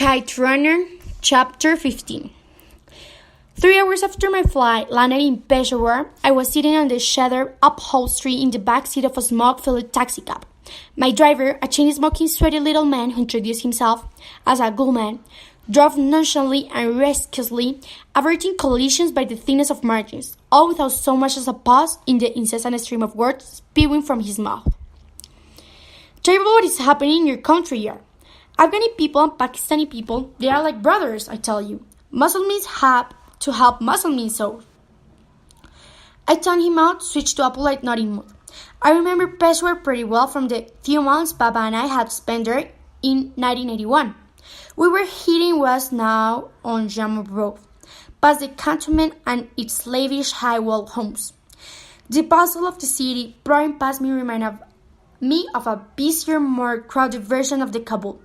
Kite Runner, Chapter 15. 3 hours after my flight landed in Peshawar, I was sitting on the cheddar upholstery in the back seat of a smoke-filled taxicab. My driver, a chain-smoking, sweaty little man who introduced himself as a good man, drove nonchalantly and rescuously, averting collisions by the thinness of margins, all without so much as a pause in the incessant stream of words spewing from his mouth. Terrible what is happening in your country here. Afghani people and Pakistani people, they are like brothers, I tell you. Muslims have to help Muslims so. I turned him out, switched to a polite nodding mood. I remember Peshawar pretty well from the few months Baba and I had spent there in 1981. We were heading west now on Jammu Road, past the cantonment and its slavish high-walled homes. The bustle of the city pouring past me reminded me of a busier, more crowded version of the Kabul.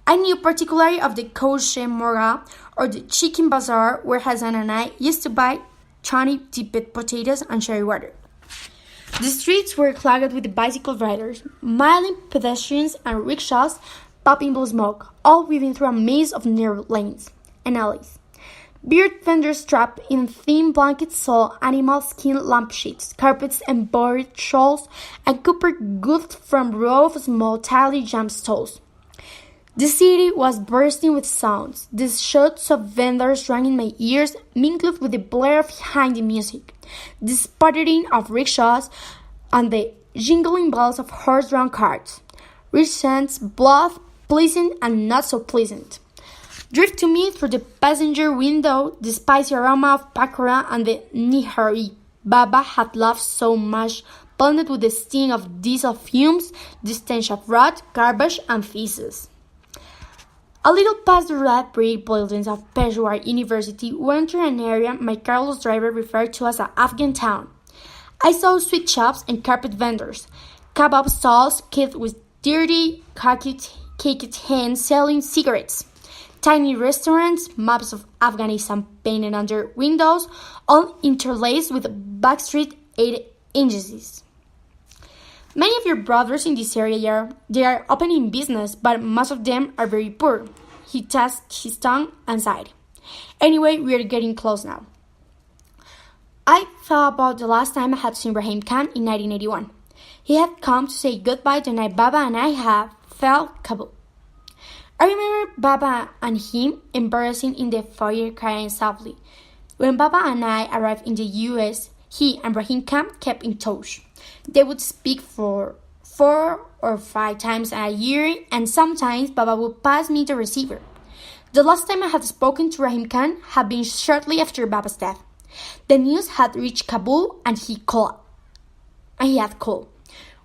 I knew particularly of the kosher morga or the chicken bazaar where Hassan and I used to buy 20 dipped potatoes and cherry water. The streets were clogged with bicycle riders, miling pedestrians and rickshaws popping blue smoke, all weaving through a maze of narrow lanes and alleys. Beard vendors trapped in thin blankets sold animal skin lampshades, carpets, embroidered shawls, and copper goods from rows of small tightly jammed stalls. The city was bursting with sounds. The shouts of vendors rang in my ears, mingled with the blare behind the music, the sputtering of rickshaws, and the jingling bells of horse-drawn carts. Rich scents, both pleasant and not so pleasant, drift to me through the passenger window, the spicy aroma of pakora and the nihari Baba had loved so much, blended with the sting of diesel fumes, the stench of rot, garbage, and feces. A little past the red brick buildings of Peshawar University, we entered an area my careless driver referred to as an Afghan town. I saw sweet shops and carpet vendors, kebab stalls kids with dirty, caked hands selling cigarettes, tiny restaurants, maps of Afghanistan painted on their windows, all interlaced with backstreet 8 inches. Many of your brothers in this area, they are opening business, but most of them are very poor. He tasked his tongue and sighed. Anyway, we are getting close now. I thought about the last time I had seen Rahim Khan in 1981. He had come to say goodbye the night Baba and I had felt Kabul. I remember Baba and him embarrassing in the foyer crying softly. When Baba and I arrived in the U.S., he and Rahim Khan kept in touch. They would speak for 4 or 5 times a year, and sometimes Baba would pass me the receiver. The last time I had spoken to Rahim Khan had been shortly after Baba's death. The news had reached Kabul, and he had called.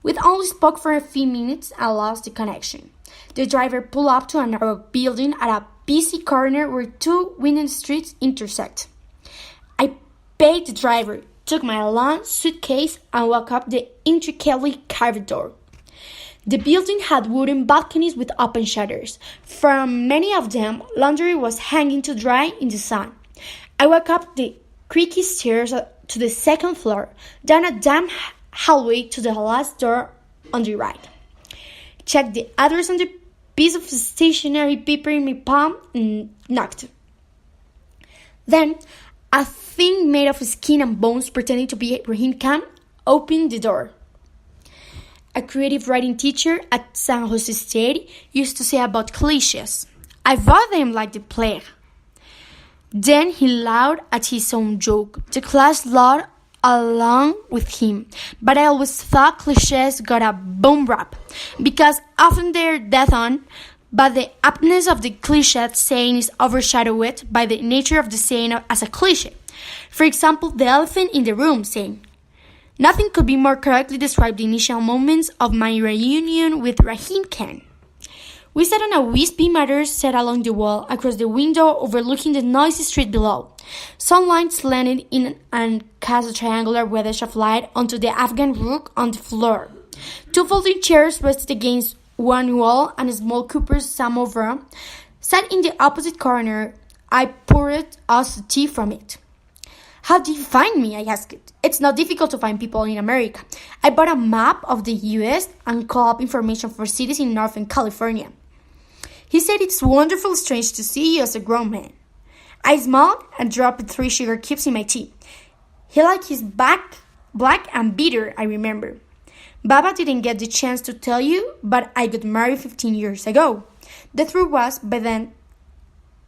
We only spoke for a few minutes and lost the connection. The driver pulled up to a narrow building at a busy corner where 2 winding streets intersect. I paid the driver, took my long suitcase, and walked up the intricately carved door. The building had wooden balconies with open shutters. From many of them, laundry was hanging to dry in the sun. I walked up the creaky stairs to the 2nd floor, down a damp hallway to the last door on the right. Checked the address on the piece of stationery paper in my palm and knocked. Then, a thing made of skin and bones pretending to be Rahim Khan opened the door. A creative writing teacher at San Jose State used to say about cliches, I avoid them like the plague. Then he laughed at his own joke. The class laughed along with him, but I always thought cliches got a bum rap, because often they're dead on, but the aptness of the cliche saying is overshadowed by the nature of the saying as a cliche. For example, the elephant in the room saying, nothing could be more correctly describe the initial moments of my reunion with Rahim Khan. We sat on a wispy matter set along the wall across the window overlooking the noisy street below. Sunlight slanted in and cast a triangular wedge of light onto the Afghan rug on the floor. 2 folding chairs rested against one wall, and a small copper samovar sat in the opposite corner. I poured us tea from it. How did you find me? I asked. It's not difficult to find people in America. I bought a map of the U.S. and called up information for cities in Northern California. He said it's wonderfully strange to see you as a grown man. I smiled and dropped 3 sugar cubes in my tea. He liked his back black and bitter, I remember. Baba didn't get the chance to tell you, but I got married 15 years ago. The truth was, by then,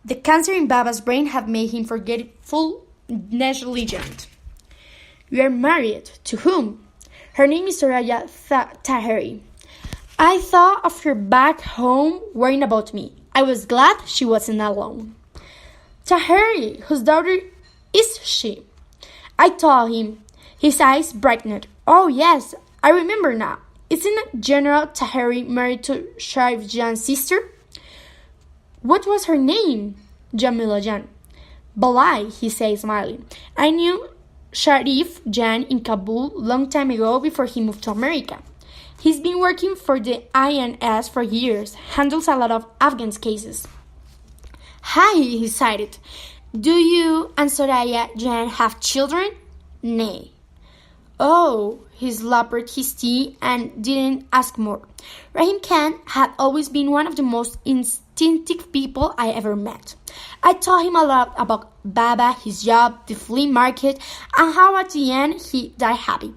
the cancer in Baba's brain had made him forget full negligent. You are married. To whom? Her name is Soraya Taheri. I thought of her back home worrying about me. I was glad she wasn't alone. Taheri, whose daughter is she? I told him. His eyes brightened. Oh, yes, I remember now. Isn't General Taheri married to Sharif Jan's sister? What was her name? Jamila Jan. Balai, he said, smiling. I knew Sharif Jan in Kabul long time ago before he moved to America. He's been working for the INS for years, handles a lot of Afghan cases. Hi, he cited. Do you and Soraya Jan have children? Nay. Oh, he slurped his tea and didn't ask more. Rahim Khan had always been one of the most instinctive people I ever met. I told him a lot about Baba, his job, the flea market, and how at the end he died happy.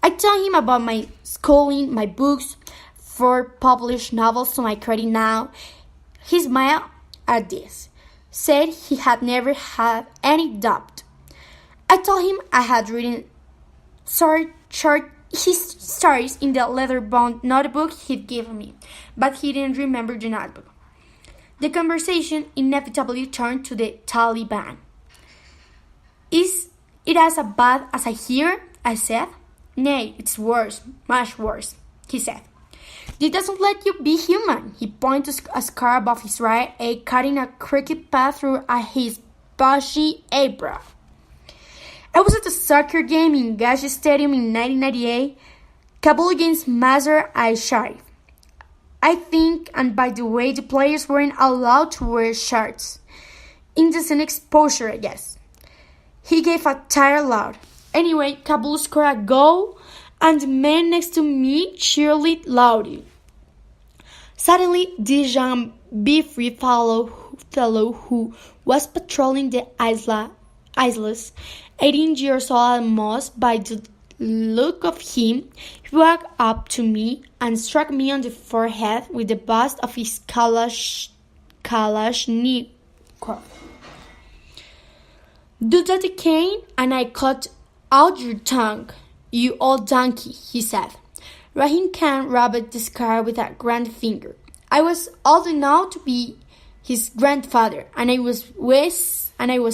I told him about my schooling, my books, 4 published novels to my credit now. He smiled at this, said he had never had any doubt. I told him I had written his stories in the leather-bound notebook he'd given me, but he didn't remember the notebook. The conversation inevitably turned to the Taliban. Is it as bad as I hear? I said. Nay, it's worse, much worse, he said. It doesn't let you be human. He pointed to a scar above his right eye, cutting a crooked path through his bushy eyebrow. I was at a soccer game in Gazi Stadium in 1998, Kabul against Mazar-i-Sharif. I think, and by the way, the players weren't allowed to wear shirts. Indecent exposure, I guess. He gave a tired laugh. Anyway, Kabul scored a goal, and the man next to me cheered loudly. Suddenly, this young, beefy fellow who was patrolling the isles, 18 years old almost by the look of him, he walked up to me and struck me on the forehead with the bust of his Kalashnikov. Do that again, and I cut out your tongue, you old donkey, he said. Rahim Khan rubbed the scar with a grand finger. I was old enough to be his grandfather, and I was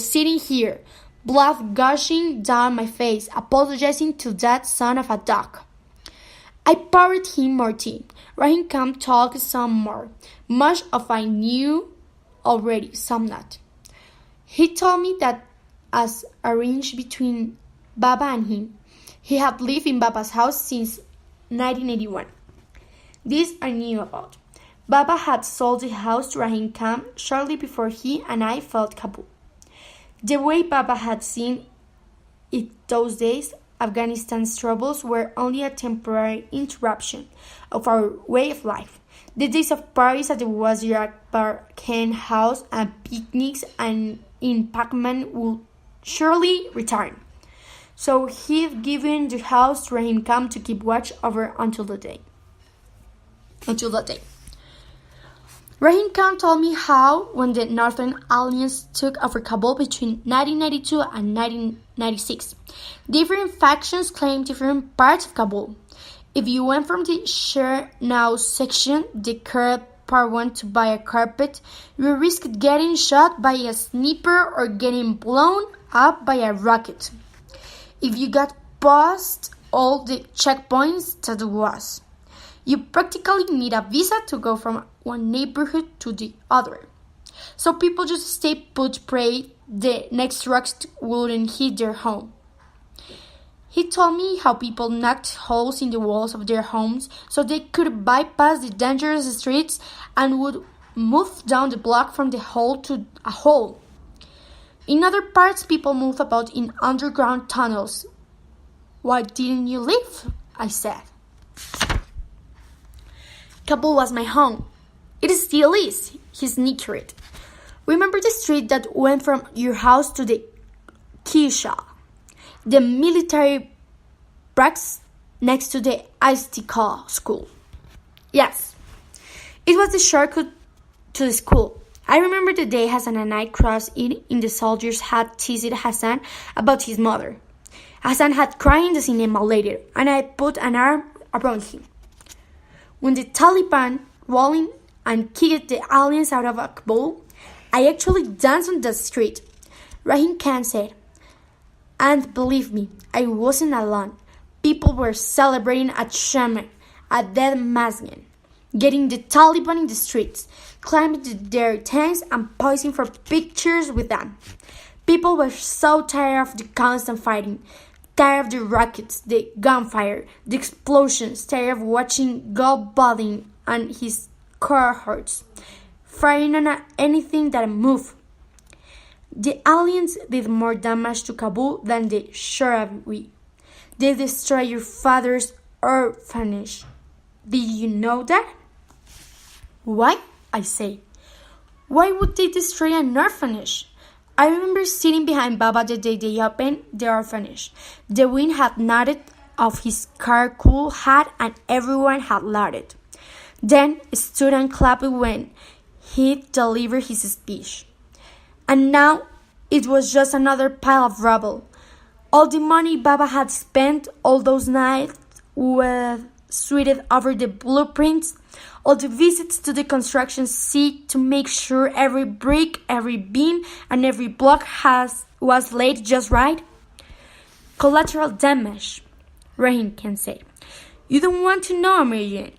sitting here, blood gushing down my face, apologizing to that son of a dog. I poured him more tea. Rahim Khan talked some more. Much of I knew already, some not. He told me that as arranged between Baba and him, he had lived in Baba's house since 1981. This I knew about. Baba had sold the house to Rahim Khan shortly before he and I felt Kabul. The way Baba had seen it those days, Afghanistan's troubles were only a temporary interruption of our way of life. The days of parties at the Wazir Akbar Khan house and picnics and in Pac-Man would surely return. So he'd given the house to Rahim Khan to keep watch over until that day. Rahim Khan told me how, when the Northern Alliance took over Kabul between 1992 and 1996, different factions claimed different parts of Kabul. If you went from the Chernow section, the current part one, to buy a carpet, you risked getting shot by a sniper or getting blown up by a rocket. If you got past all the checkpoints, that was. You practically need a visa to go from one neighborhood to the other. So people just stay put, pray the next rocks wouldn't hit their home. He told me how people knocked holes in the walls of their homes so they could bypass the dangerous streets and would move down the block from the hole to a hole. In other parts, people move about in underground tunnels. Why didn't you leave? I said. Kabul was my home. It still is, he snickered. Remember the street that went from your house to the Kisha, the military barracks next to the Istika school? Yes, it was the shortcut to the school. I remember the day Hassan and I crossed it in the soldiers had teased Hassan about his mother. Hassan had cried in the cinema later, and I put an arm around him. When the Taliban rolling and kicked the aliens out of Kabul, I actually danced on the street. Rahim Khan said, and believe me, I wasn't alone. People were celebrating at Shaman, at dead Mazgan, getting the Taliban in the streets, climbing to their tanks and posing for pictures with them. People were so tired of the constant fighting, tired of the rockets, the gunfire, the explosions, tired of watching Gulbuddin and his cohorts firing on anything that moved. The aliens did more damage to Kabul than the Sharawi. They destroyed your father's orphanage. Did you know that? Why? I say. Why would they destroy an orphanage? I remember sitting behind Baba the day they opened the orphanage. The wind had nodded off his cool hat and everyone had lauded. Then stood and clapped when he delivered his speech. And now it was just another pile of rubble. All the money Baba had spent, all those nights with sweated over the blueprints, all the visits to the construction site to make sure every brick, every beam, and every block was laid just right. Collateral damage, Rahim can say. You don't want to know, Marianne.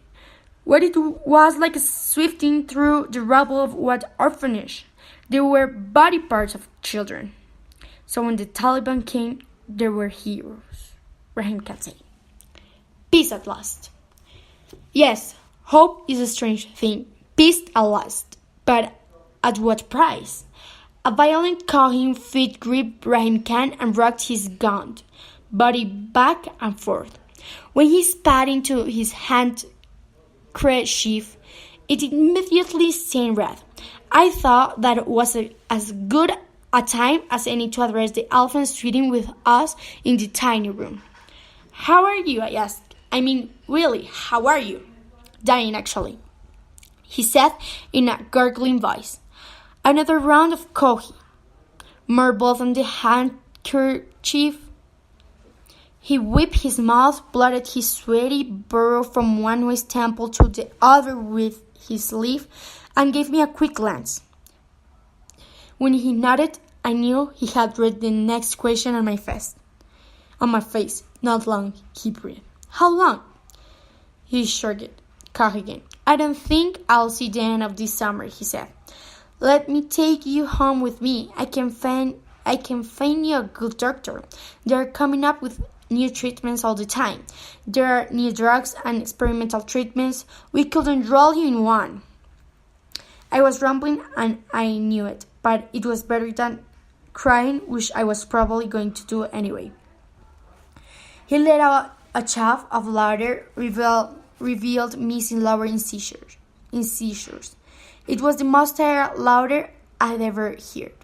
What it was like sifting through the rubble of what orphanage. There were body parts of children. So when the Taliban came, there were heroes, Rahim can say. Peace at last. Yes, hope is a strange thing. Peace at last. But at what price? A violent cawing feet gripped Rahim Khan and rocked his gaunt body back and forth. When he spat into his handkerchief, it immediately stained red. I thought that was as good a time as any to address the elephants sitting with us in the tiny room. How are you? I asked. I mean, really, how are you? Dying, actually, he said in a gurgling voice. Another round of coffee. More blood on the handkerchief. He whipped his mouth, blotted his sweaty burrow from one waist temple to the other with his sleeve, and gave me a quick glance. When he nodded, I knew he had read the next question on my face. Not long, he breathed. How long? He shrugged. Cough again. I don't think I'll see the end of this summer, he said. Let me take you home with me. I can find you a good doctor. They're coming up with new treatments all the time. There are new drugs and experimental treatments. We could enroll you in one. I was rambling and I knew it, but it was better than crying, which I was probably going to do anyway. He let out a chaff of laughter, revealed missing lower incisors. It was the most tired laughter I'd ever heard.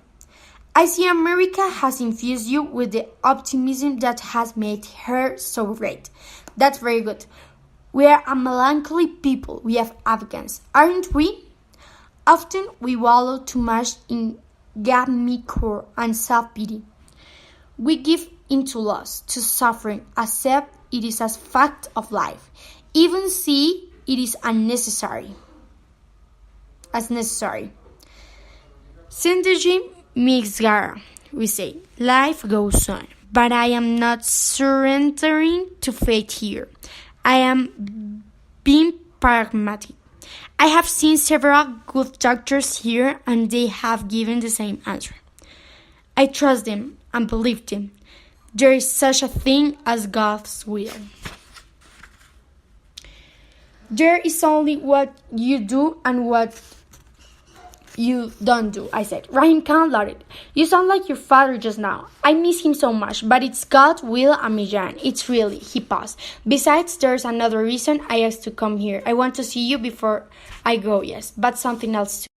I see America has infused you with the optimism that has made her so great. That's very good. We are a melancholy people. We have Afghans, aren't we? Often we wallow too much in gap-me-core and self-pity. We give into loss, to suffering, accept it is a fact of life. Even see it is unnecessary. As necessary. Synergy Mixgar, we say. Life goes on. But I am not surrendering to fate here. I am being pragmatic. I have seen several good doctors here and they have given the same answer. I trust them and believe them. There is such a thing as God's will. There is only what you do and what You don't do, I said. Ryan can't let it. You sound like your father just now. I miss him so much, but it's God, Will, and me, Jan. It's really, he paused. Besides, there's another reason I asked to come here. I want to see you before I go, yes, but something else too.